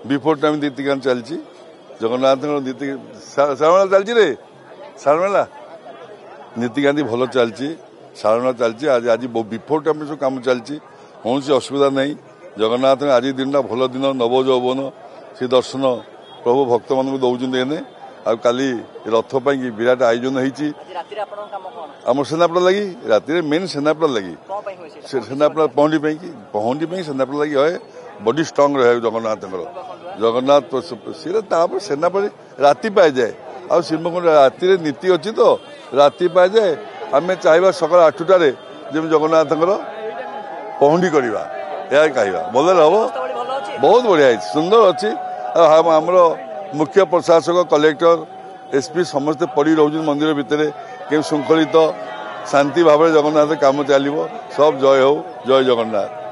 Before time नीतिकांत चलती जगन्नाथ नीति सारणमेला चलती रे सारणमेला नीतिकांति भल चलती सारणमेला चलती आज आज बिफोर टाइम सब कम चलती कौन असुविधा नहीं जगन्नाथ आज दिन भल दिन नव यौवन से दर्शन प्रभु भक्त मान दौरान एने आली रथ पाई विराट आयोजन होती आम सेनापड़ा लगी राति मेन सेनापड़ा लगी सेनापड़ा पहुंडी सेनापड़ा लगी है बॉडी स्ट्रांग रहे जगन्नाथ जगन्नाथ सेनापड़ी राति पाए जाए आ शिवकुंड राति नीति अच्छी तो राति पाए जाए आम चाहिए सकाल 8टार जमी जगन्नाथ पहुंडी करवा यह कहवा भल हम बहुत बढ़िया सुंदर अच्छी आमर मुख्य प्रशासक कलेक्टर एसपी समस्ते पड़ी रोज मंदिर भितर के श्रृंखलित शांति भाव जगन्नाथ काम चलो सब जय हो जय जगन्नाथ।